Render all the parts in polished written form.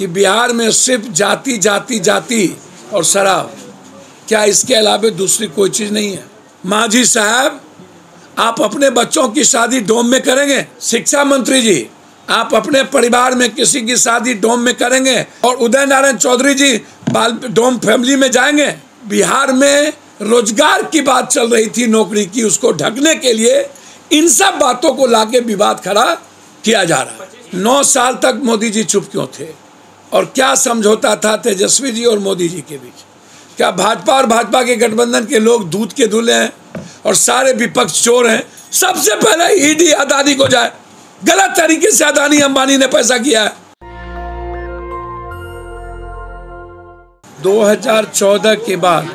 कि बिहार में सिर्फ जाति जाति जाति और शराब, क्या इसके अलावा दूसरी कोई चीज़ नहीं है? मांझी साहब, आप अपने बच्चों की शादी डोम में करेंगे? शिक्षा मंत्री जी, आप अपने परिवार में किसी की शादी डोम में करेंगे? और उदय नारायण चौधरी जी डोम फैमिली में जाएंगे? बिहार में रोजगार की बात चल रही थी, नौकरी की, उसको ढकने के लिए इन सब बातों को लाके विवाद खड़ा किया जा रहा है। 9 साल तक मोदी जी चुप क्यों थे? और क्या समझौता था तेजस्वी जी और मोदी जी के बीच? क्या भाजपा और भाजपा के गठबंधन के लोग दूध के धुले हैं और सारे विपक्ष चोर हैं? सबसे पहले ईडी अदानी को जाए। गलत तरीके से अदानी अंबानी ने पैसा किया है। 2014 के बाद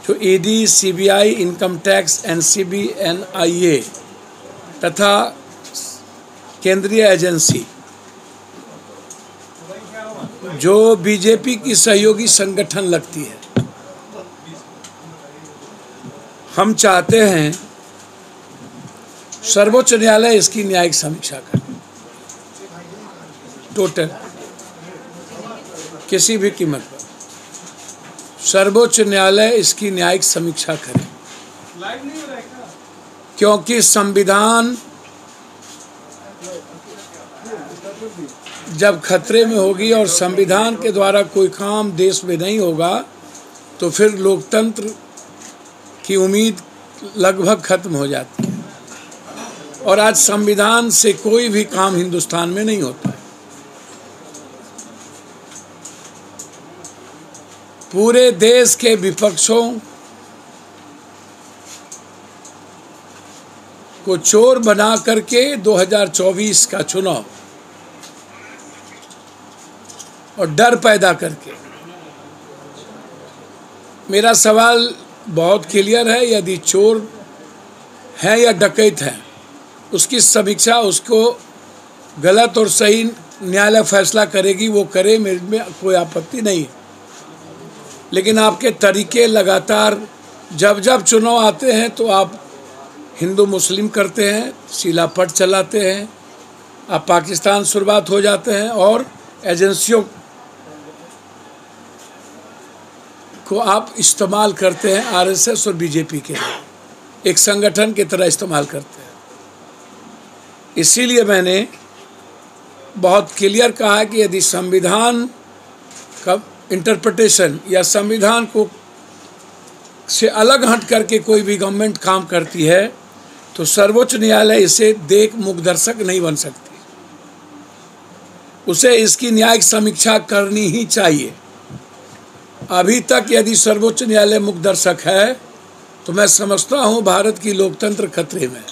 जो ED, CBI, income tax, NCB, NIA तथा केंद्रीय एजेंसी जो बीजेपी की सहयोगी संगठन लगती है, हम चाहते हैं सर्वोच्च न्यायालय इसकी न्यायिक समीक्षा करे, टोटल किसी भी कीमत पर सर्वोच्च न्यायालय इसकी न्यायिक समीक्षा करे, क्योंकि संविधान जब खतरे में होगी और संविधान के द्वारा कोई काम देश में नहीं होगा तो फिर लोकतंत्र की उम्मीद लगभग खत्म हो जाती है। और आज संविधान से कोई भी काम हिंदुस्तान में नहीं होता है। पूरे देश के विपक्षों को चोर बना करके 2024 का चुनाव और डर पैदा करके, मेरा सवाल बहुत क्लियर है, यदि चोर है या डकैत है उसकी समीक्षा, उसको गलत और सही न्यायालय फैसला करेगी, वो करे, मेरे में कोई आपत्ति नहीं है। लेकिन आपके तरीके लगातार जब जब चुनाव आते हैं तो आप हिंदू मुस्लिम करते हैं, शिलापट चलाते हैं, आप पाकिस्तान शुरुआत हो जाते हैं और एजेंसियों को आप इस्तेमाल करते हैं, आरएसएस और बीजेपी के एक संगठन की तरह इस्तेमाल करते हैं। इसीलिए मैंने बहुत क्लियर कहा है कि यदि संविधान का इंटरप्रिटेशन या संविधान को से अलग हट करके कोई भी गवर्नमेंट काम करती है तो सर्वोच्च न्यायालय इसे देख मुखदर्शक नहीं बन सकती, उसे इसकी न्यायिक समीक्षा करनी ही चाहिए। अभी तक यदि सर्वोच्च न्यायालय मुखदर्शक है तो मैं समझता हूँ भारत की लोकतंत्र खतरे में।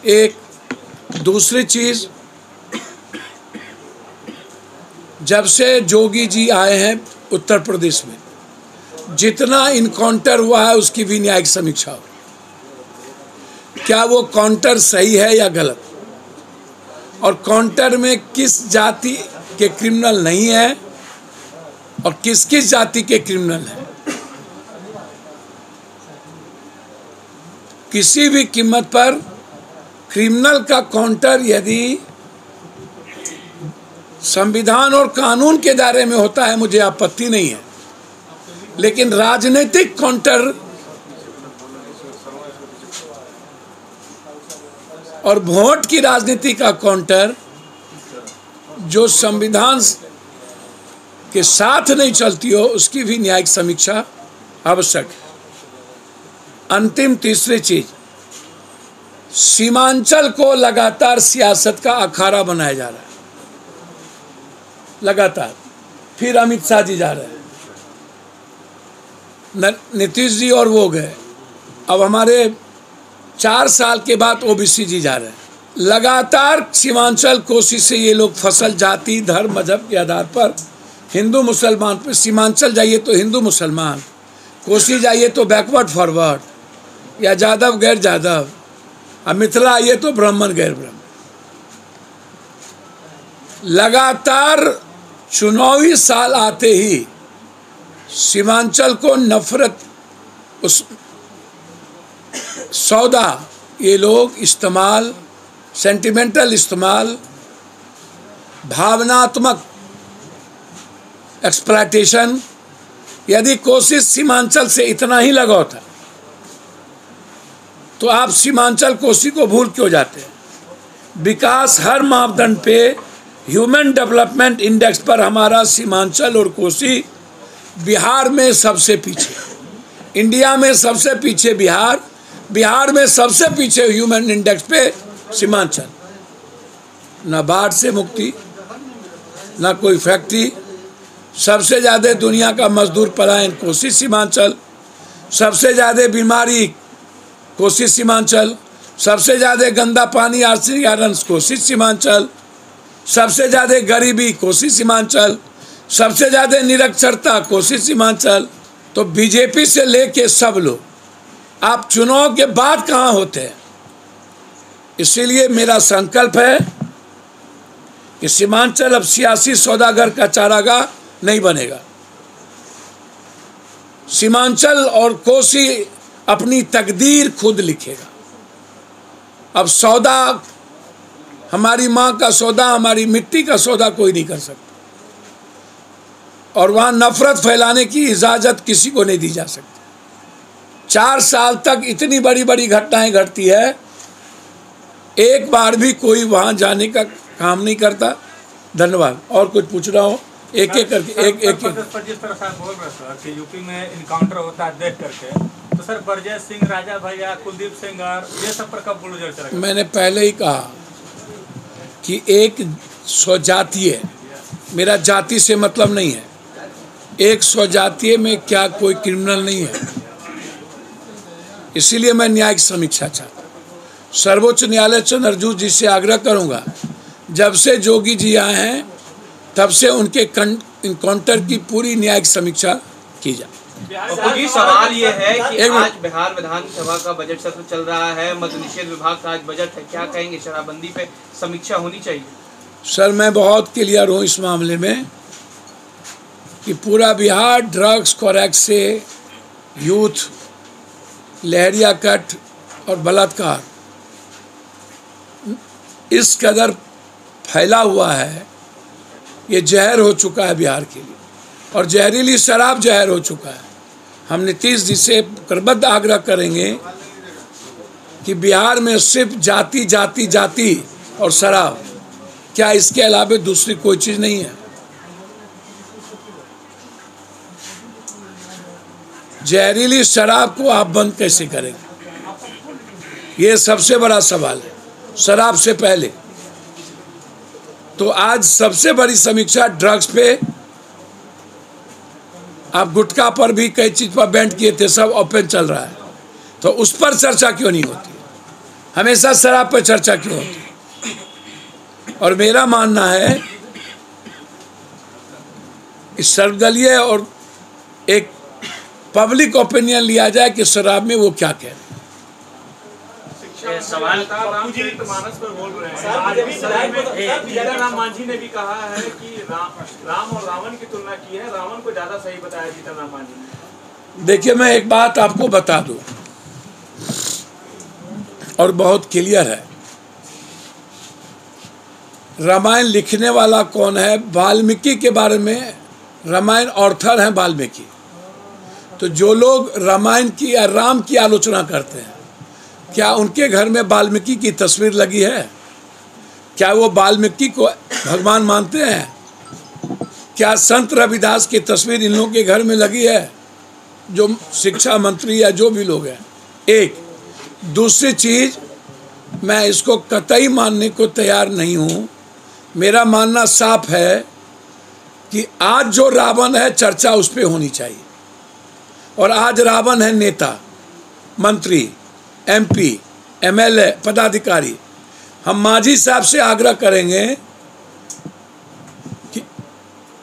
एक दूसरी चीज़, जब से जोगी जी आए हैं उत्तर प्रदेश में, जितना इनकाउंटर हुआ है उसकी भी न्यायिक समीक्षा हो। क्या वो काउंटर सही है या गलत, और काउंटर में किस जाति के क्रिमिनल नहीं है और किस किस जाति के क्रिमिनल हैं। किसी भी कीमत पर क्रिमिनल का काउंटर यदि संविधान और कानून के दायरे में होता है मुझे आपत्ति नहीं है, लेकिन राजनीतिक काउंटर और वोट की राजनीति का काउंटर जो संविधान के साथ नहीं चलती हो उसकी भी न्यायिक समीक्षा आवश्यक है। अंतिम तीसरी चीज, सीमांचल को लगातार सियासत का अखाड़ा बनाया जा रहा है, लगातार। फिर अमित शाह जी जा रहे हैं, नीतीश जी और वो गए, अब हमारे 4 साल के बाद ओबीसी जी जा रहे हैं। लगातार सीमांचल कोशिश से ये लोग फसल, जाति, धर्म, मजहब के आधार पर हिंदू मुसलमान पर, सीमांचल जाइए तो हिंदू मुसलमान, कोसी जाइए तो बैकवर्ड फॉरवर्ड, या जादव गैर जादव, अब मिथिला आइए तो ब्राह्मण गैर ब्राह्मण। लगातार चुनावी साल आते ही सीमांचल को नफरत, उस सौदा ये लोग इस्तेमाल, सेंटिमेंटल इस्तेमाल, भावनात्मक एक्सप्लॉयटेशन, यदि कोसी सीमांचल से इतना ही लगाव था तो आप सीमांचल कोसी को भूल क्यों जाते हैं? विकास हर मापदंड पे ह्यूमन डेवलपमेंट इंडेक्स पर हमारा सीमांचल और कोसी बिहार में सबसे पीछे, इंडिया में सबसे पीछे बिहार, बिहार में सबसे पीछे ह्यूमन इंडेक्स पे सीमांचल। न बाढ़ से मुक्ति, न कोई फैक्ट्री, सबसे ज़्यादा दुनिया का मजदूर पलायन कोसी सीमांचल, सबसे ज़्यादा बीमारी कोसी सीमांचल, सबसे ज़्यादा गंदा पानी आर्सेनिक आयरन कोसी सीमांचल, सबसे ज़्यादा गरीबी कोसी सीमांचल, सबसे ज़्यादा निरक्षरता कोसी सीमांचल। तो बीजेपी से लेके सब लोग आप चुनाव के बाद कहाँ होते हैं? इसीलिए मेरा संकल्प है कि सीमांचल अब सियासी सौदागर का चारागाह नहीं बनेगा। सीमांचल और कोसी अपनी तकदीर खुद लिखेगा। अब सौदा, हमारी माँ का सौदा, हमारी मिट्टी का सौदा कोई नहीं कर सकता, और वहाँ नफरत फैलाने की इजाज़त किसी को नहीं दी जा सकती। 4 साल तक इतनी बड़ी बड़ी घटनाएं घटती है, एक बार भी कोई वहाँ जाने का काम नहीं करता। धन्यवाद। और कुछ पूछ रहा हो? एक एक करके एक एक जिस तरह से बोल रहे सर कि यूपी में इनकाउंटर होता है देख करके, तो सर ब्रजेश सिंह, राजा भैया, कुलदीप सेंगर, ये सब पर कब बुलडोजर चलेगा? मैंने पहले ही कहा कि एक स्वजातीय, मेरा जाति से मतलब नहीं है, एक स्वजातीय में क्या कोई क्रिमिनल नहीं है। इसीलिए मैं न्यायिक समीक्षा चाहता हूँ। सर्वोच्च न्यायालय चंद्रचूड़ जी से आग्रह करूँगा, जब से जोगी जी आए हैं तब से उनके इनकाउंटर की पूरी न्यायिक समीक्षा की जाए। जी सवाल ये है कि आज बिहार विधानसभा का बजट सत्र चल रहा है, मद्य निषेध विभाग का आज बजट है, क्या कहेंगे? शराबबंदी पे समीक्षा होनी चाहिए? सर, मैं बहुत क्लियर हूँ इस मामले में कि पूरा बिहार ड्रग्स कॉरेक्ट से यूथ, लहरिया कट और बलात्कार इस कदर फैला हुआ है, ये जहर हो चुका है बिहार के लिए, और जहरीली शराब जहर हो चुका है। हम नीतीश जी से करबद्ध आग्रह करेंगे कि बिहार में सिर्फ जाति जाति जाति और शराब, क्या इसके अलावा दूसरी कोई चीज़ नहीं है? जहरीली शराब को आप बंद कैसे करेंगे? ये सबसे बड़ा सवाल है, शराब से पहले। तो आज सबसे बड़ी समीक्षा ड्रग्स पे, आप गुटखा पर भी कई चीज़ पर बैन किए थे, सब ओपन चल रहा है, तो उस पर चर्चा क्यों नहीं होती? हमेशा शराब पर चर्चा क्यों होती? और मेरा मानना है इस सर्वदलीय और एक पब्लिक ओपिनियन लिया जाए कि शराब में वो क्या कह रहे हैं। सवाल मानस पर बोल रहे हैं, जीतन मांझी ने भी कहा है कि राम और रावण की तुलना की है, रावण को ज्यादा सही बताया जीतन मांझी ने। देखिए, मैं एक बात आपको बता दूं और बहुत क्लियर है, रामायण लिखने वाला कौन है? वाल्मीकि के बारे में रामायण ऑर्थर हैं वाल्मीकि। तो जो लोग रामायण की या राम की आलोचना करते हैं, क्या उनके घर में वाल्मीकि की तस्वीर लगी है? क्या वो वाल्मीकि को भगवान मानते हैं? क्या संत रविदास की तस्वीर इन लोगों के घर में लगी है, जो शिक्षा मंत्री या जो भी लोग हैं? एक दूसरी चीज़, मैं इसको कतई मानने को तैयार नहीं हूँ। मेरा मानना साफ है कि आज जो रावण है, चर्चा उस पर होनी चाहिए। और आज रावण है नेता, मंत्री, MP, MLA, पदाधिकारी। हम मांझी साहब से आग्रह करेंगे कि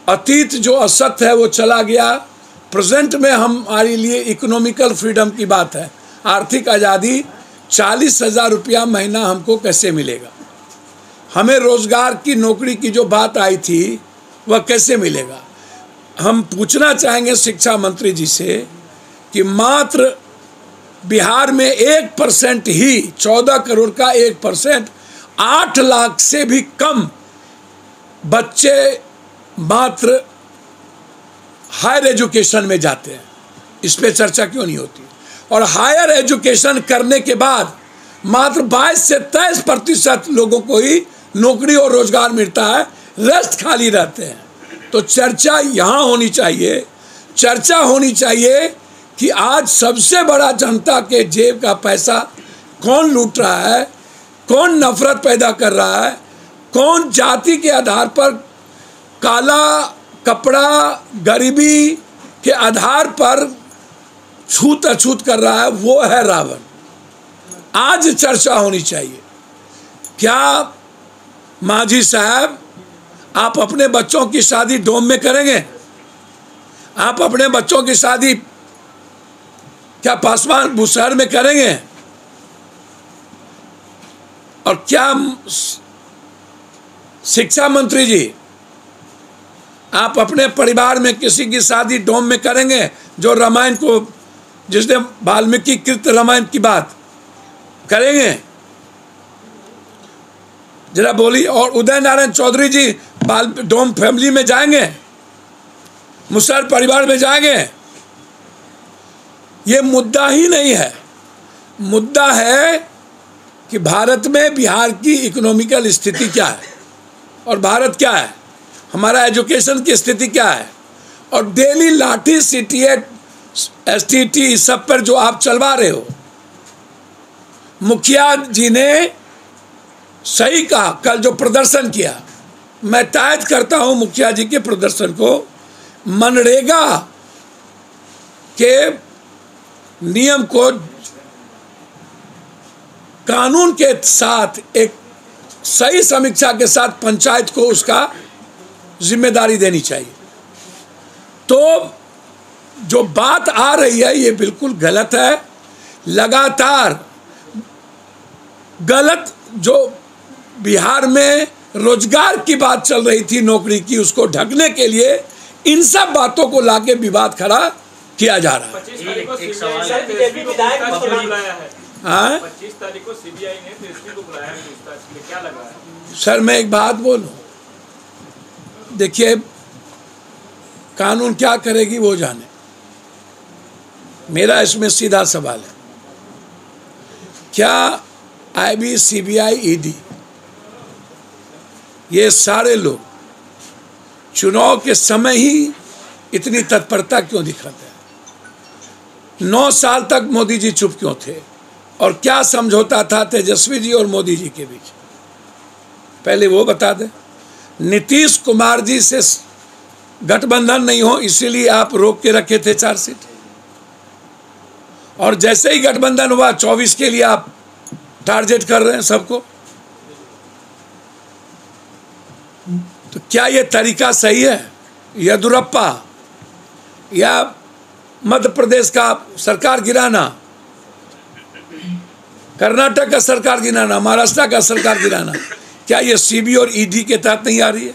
अतीत जो असत्य है वो चला गया, प्रेजेंट में हमारे लिए इकोनॉमिकल फ्रीडम की बात है, आर्थिक आज़ादी। 40,000 रुपया महीना हमको कैसे मिलेगा? हमें रोजगार की, नौकरी की जो बात आई थी वह कैसे मिलेगा? हम पूछना चाहेंगे शिक्षा मंत्री जी से कि मात्र बिहार में 1% ही, 14 करोड़ का 1%, 8 लाख से भी कम बच्चे मात्र हायर एजुकेशन में जाते हैं, इस पे चर्चा क्यों नहीं होती? और हायर एजुकेशन करने के बाद मात्र 22 से 23% लोगों को ही नौकरी और रोजगार मिलता है, रेस्ट खाली रहते हैं। तो चर्चा यहाँ होनी चाहिए, चर्चा होनी चाहिए कि आज सबसे बड़ा जनता के जेब का पैसा कौन लूट रहा है, कौन नफरत पैदा कर रहा है, कौन जाति के आधार पर काला कपड़ा गरीबी के आधार पर छूत अछूत कर रहा है, वो है रावण। आज चर्चा होनी चाहिए। क्या मांझी साहब आप अपने बच्चों की शादी डोम में करेंगे? आप अपने बच्चों की शादी क्या पासवान बुशहर में करेंगे? और क्या शिक्षा मंत्री जी आप अपने परिवार में किसी की शादी डोम में करेंगे जो रामायण को, जिसने वाल्मीकि कृत रामायण की बात करेंगे? जरा बोली। और उदय नारायण चौधरी जी डोम फैमिली में जाएंगे, मुसहर परिवार में जाएंगे? ये मुद्दा ही नहीं है। मुद्दा है कि भारत में बिहार की इकोनॉमिकल स्थिति क्या है और भारत क्या है, हमारा एजुकेशन की स्थिति क्या है। और डेली लाठी सीटीएट एसटीटी सब पर जो आप चलवा रहे हो, मुखिया जी ने सही कहा कल जो प्रदर्शन किया, मैं तायद करता हूं मुखिया जी के प्रदर्शन को। मनरेगा के नियम को कानून के साथ एक सही समीक्षा के साथ पंचायत को उसका जिम्मेदारी देनी चाहिए। तो जो बात आ रही है ये बिल्कुल गलत है। लगातार गलत जो बिहार में रोजगार की बात चल रही थी, नौकरी की, उसको ढकने के लिए इन सब बातों को लाके विवाद खड़ा किया जा रहा है। 25 तारीख को सीबीआई ने तेजस्वी को बुलाया है पूछताछ के लिए, क्या लग रहा है? सर मैं एक बात बोलूं, देखिए कानून क्या करेगी वो जाने, मेरा इसमें सीधा सवाल है, क्या आईबी सीबीआई ईडी ये सारे लोग चुनाव के समय ही इतनी तत्परता क्यों दिखाते हैं? 9 साल तक मोदी जी चुप क्यों थे? और क्या समझौता था तेजस्वी जी और मोदी जी के बीच? पहले वो बता दें। नीतीश कुमार जी से गठबंधन नहीं हो इसीलिए आप रोक के रखे थे 4 सीट, और जैसे ही गठबंधन हुआ 24 के लिए आप टारगेट कर रहे हैं सबको। तो क्या ये तरीका सही है? येदियुरप्पा या मध्य प्रदेश का सरकार गिराना, कर्नाटक का सरकार गिराना, महाराष्ट्र का सरकार गिराना, क्या ये सीबी और ईडी के तहत नहीं आ रही है?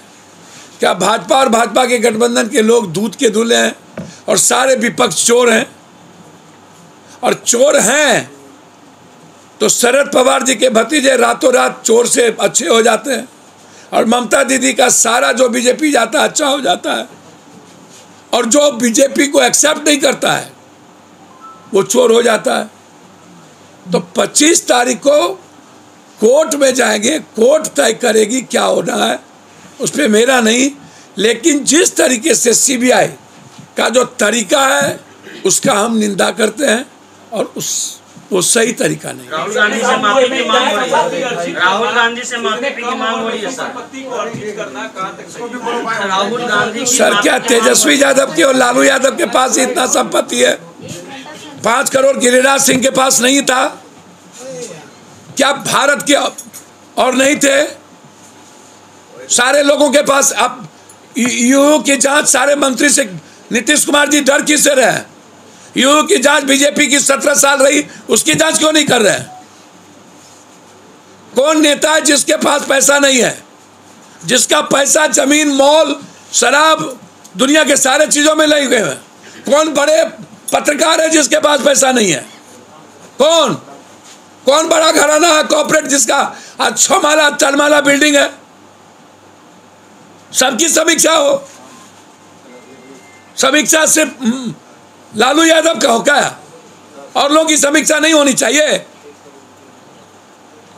क्या भाजपा और भाजपा के गठबंधन के लोग दूध के दूल्हे हैं और सारे विपक्ष चोर हैं? और चोर हैं तो शरद पवार जी के भतीजे रातों रात चोर से अच्छे हो जाते हैं, और ममता दीदी का सारा जो बीजेपी जाता है अच्छा हो जाता है, और जो बीजेपी को एक्सेप्ट नहीं करता है वो चोर हो जाता है। तो 25 तारीख को कोर्ट में जाएंगे, कोर्ट तय करेगी क्या होना है, उस पर मेरा नहीं। लेकिन जिस तरीके से सीबीआई का जो तरीका है उसका हम निंदा करते हैं, और वो सही तरीका नहीं। राहुल गांधी से माफी की मांग हो रही है। राहुल गांधी से माफी की मांग हो रही है राहुल गांधी सर, क्या तेजस्वी यादव की और लालू यादव के पास इतना संपत्ति है? 5 करोड़ गिरिराज सिंह के पास नहीं था? क्या भारत के और नहीं थे? सारे लोगों के पास। अब यूयू की जांच सारे मंत्री से नीतीश कुमार जी डर किससे रहे? यूयू की जांच बीजेपी की 17 साल रही, उसकी जांच क्यों नहीं कर रहे? कौन नेता है जिसके पास पैसा नहीं है, जिसका पैसा जमीन, मॉल, शराब, दुनिया के सारे चीजों में लगे हुए हैं? कौन बड़े पत्रकार है जिसके पास पैसा नहीं है? कौन बड़ा घराना है कॉर्पोरेट जिसका आज 6 माला 4 माला बिल्डिंग है? सबकी समीक्षा हो, समीक्षा सिर्फ लालू यादव का हो क्या, और लोगों की समीक्षा नहीं होनी चाहिए?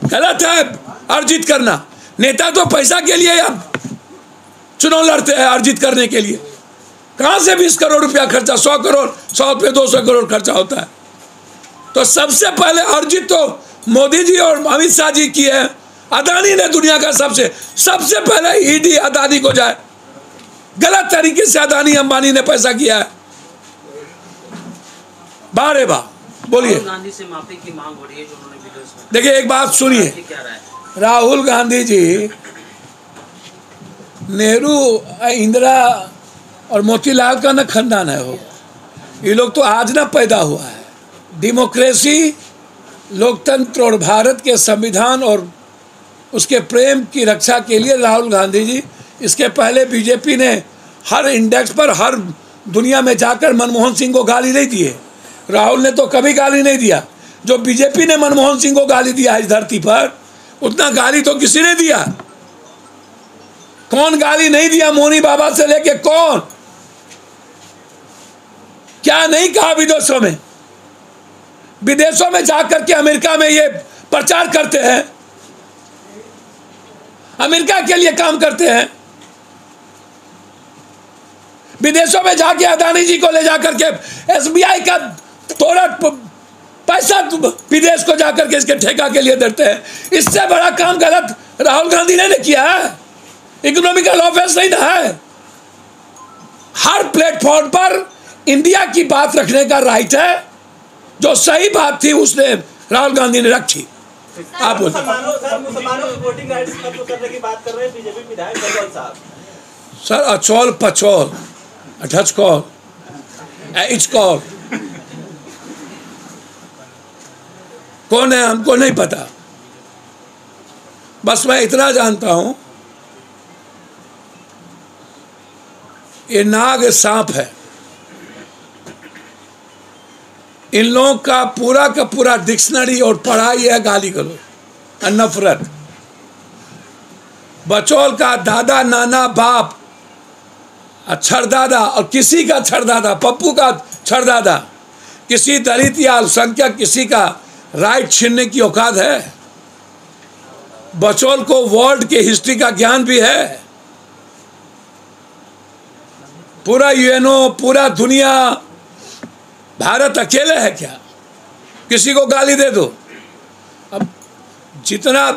गलत है अर्जित करना। नेता तो पैसा के लिए अब चुनाव लड़ते हैं, अर्जित करने के लिए। कहां से 20 करोड़ रुपया खर्चा, 100 करोड़, 100 पे 200 करोड़ खर्चा होता है। तो सबसे पहले अर्जित तो मोदी जी और अमित शाह जी की है। अदानी ने दुनिया का सबसे पहले ईडी अदानी को जाए। गलत तरीके से अदानी अंबानी ने पैसा किया है। बारे बा बोलिए। गांधी से माफी की मांग हो रही है जो उन्होंने वीडियोस में। देखिए एक बात सुनिए, क्या राय? राहुल गांधी जी, नेहरू, इंदिरा और मोतीलाल का न खानदान है। हो ये लोग तो आज ना पैदा हुआ है। डेमोक्रेसी, लोकतंत्र और भारत के संविधान और उसके प्रेम की रक्षा के लिए राहुल गांधी जी, इसके पहले बीजेपी ने हर इंडेक्स पर हर दुनिया में जाकर मनमोहन सिंह को गाली नहीं दिए। राहुल ने तो कभी गाली नहीं दिया। जो बीजेपी ने मनमोहन सिंह को गाली दिया इस धरती पर, उतना गाली तो किसी ने दिया? कौन गाली नहीं दिया? मोनी बाबा से लेके कौन? क्या नहीं कहा विदेशों में? विदेशों में जाकर के अमेरिका में ये प्रचार करते हैं, अमेरिका के लिए काम करते हैं। विदेशों में जाके अदानी जी को ले जाकर के एसबीआई का थोड़ा पैसा विदेश को जाकर के इसके ठेका के लिए देते हैं। इससे बड़ा काम गलत राहुल गांधी ने किया है। इकोनॉमिकल ऑफेंस नहीं ना है। हर प्लेटफॉर्म पर इंडिया की बात रखने का राइट है। जो सही बात थी उसने राहुल गांधी ने रखी। आप बोलिए। मुसलमानों की वोटिंग राइट्स खत्म करने की बात कर रहे हैं बीजेपी विधायक बलवंत साहब। सर अचौल पचौल, अठच कॉल, इच कॉल कौन है हमको नहीं पता। बस मैं इतना जानता हूं, ये नाग सांप है। इन लोगों का पूरा डिक्शनरी और पढ़ाई है गाली गलौज, नफरत। बचौल का दादा, नाना, बाप, छरदादा और किसी का छरदादा, पप्पू का छरदादा, किसी दलित या अल्पसंख्यक किसी का राइट छीनने की औकात है? बचौल को वर्ल्ड के हिस्ट्री का ज्ञान भी है। पूरा यूएनओ, पूरा दुनिया, भारत अकेले है क्या? किसी को गाली दे दो। अब जितना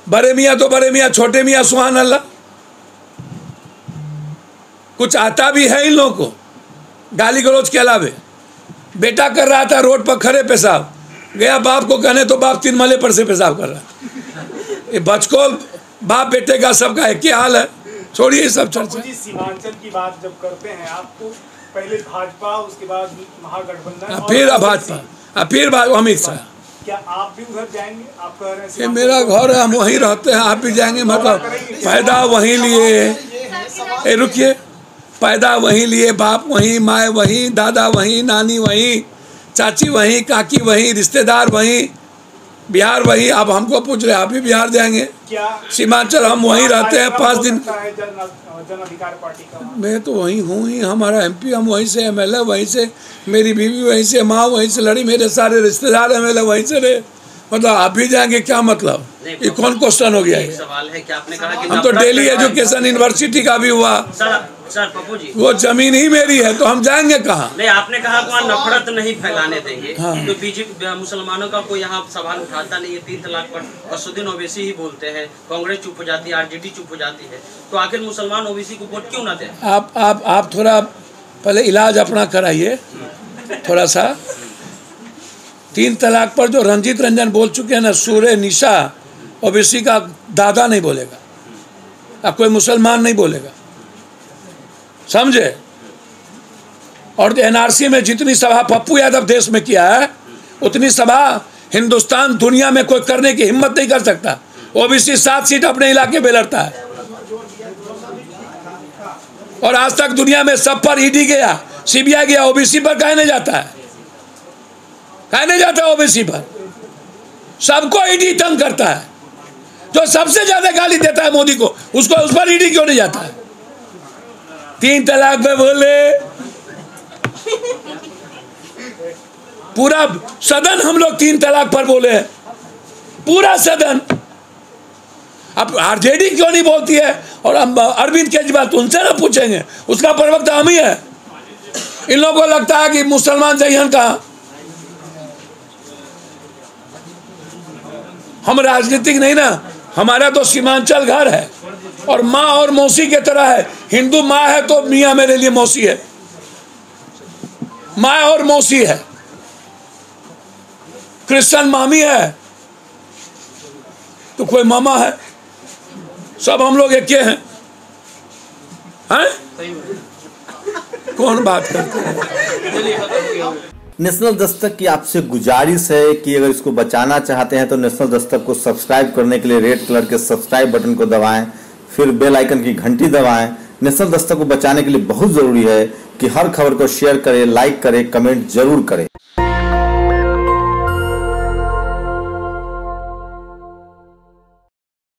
बड़े मियाँ तो बड़े मियाँ, छोटे मियाँ सुभान अल्लाह। कुछ आता भी है इन लोगों को गाली गलौज के अलावे। बेटा कर रहा था रोड पर खड़े पेशाब, गया बाप को कहने तो बाप 3 मले पर से पेशाब कर रहा। ये बचकौल बाप बेटे का सबका एक ही हाल है। छोड़िए सब चर्चा। सीमांचल की बात जब करते हैं आप, तो पहले भाजपा, उसके बाद महागठबंधन, फिर भाजपा, फिर अमित शाह। क्या आप भी उधर जाएंगे? आप कह रहे हैं ये मेरा घर है, हम वहीं रहते हैं, आप भी जाएंगे? मतलब पैदा वहीं लिए, ए रुकिए, पैदा वहीं लिए, बाप वहीं, माए वहीं, दादा वहीं, नानी वहीं, चाची वहीं, काकी वहीं, रिश्तेदार वहीं, बिहार वहीं। अब हमको पूछ रहे आप भी बिहार जाएंगे? क्या सीमांचल हम वहीं रहते हैं 5 दिन। जन अधिकार पार्टी का मैं तो वहीं हूँ ही, हमारा एमपी, हम वहीं से एमएलए, वहीं से मेरी बीवी वहीं से, माँ वहीं से लड़ी, मेरे सारे रिश्तेदार एमएलए वहीं से रहे। मतलब आप भी जाएंगे क्या? मतलब ये कौन क्वेश्चन हो गया है? सवाल है कि आपने कहा कि हम तो डेली एजुकेशन यूनिवर्सिटी का भी हुआ। सर पप्पू जी, वो जमीन ही मेरी है तो हम जाएंगे कहाँ? नहीं, आपने कहा कि वहाँ नफरत नहीं फैलाने देंगे। हाँ। तो बीजेपी मुसलमानों का कोई यहाँ सवाल उठाता नहीं है। 3 तलाक पर असुद्दीन ओवैसी ही बोलते हैं, कांग्रेस चुप हो जाती है, आरजेडी चुप हो जाती है। तो आखिर मुसलमान ओवैसी को वोट क्यों ना दें? आप थोड़ा पहले इलाज अपना कराइए थोड़ा सा। 3 तलाक पर जो रंजीत रंजन बोल चुके हैं ना, सूर्य निशा ओवैसी का दादा नहीं बोलेगा, अब कोई मुसलमान नहीं बोलेगा, समझे? और एनआरसी में जितनी सभा पप्पू यादव देश में किया है, उतनी सभा हिंदुस्तान दुनिया में कोई करने की हिम्मत नहीं कर सकता। ओबीसी 7 सीट अपने इलाके में लड़ता है, और आज तक दुनिया में सब पर ईडी गया, सीबीआई गया, ओबीसी पर काहे नहीं जाता है? काहे नहीं जाता ओबीसी पर? सबको ईडी तंग करता है। जो सबसे ज्यादा गाली देता है मोदी को, उसको उस पर ईडी क्यों नहीं जाता है? 3 तलाक पे बोले पूरा सदन हम लोग 3 तलाक पर बोले हैं, पूरा सदन। अब आरजेडी क्यों नहीं बोलती है? और अरविंद केजरीवाल तो उनसे ना पूछेंगे, उसका प्रवक्ता हम ही है। इन लोगों को लगता है कि मुसलमान जयहन कहाँ। हम राजनीतिक नहीं ना, हमारा तो सीमांचल घर है और माँ और मौसी के तरह है। हिंदू माँ है तो मियाँ मेरे लिए मौसी है, माँ और मौसी है। क्रिश्चियन मामी है तो कोई मामा है, सब हम लोग एक हैं, हैं? कौन बात करते हैं? नेशनल दस्तक की आपसे गुजारिश है कि अगर इसको बचाना चाहते हैं तो नेशनल दस्तक को सब्सक्राइब करने के लिए रेड कलर के सब्सक्राइब बटन को दबाएं, फिर बेल आइकन की घंटी दबाएं। नेशनल दस्तक को बचाने के लिए बहुत जरूरी है कि हर खबर को शेयर करें, लाइक करें, कमेंट जरूर करें।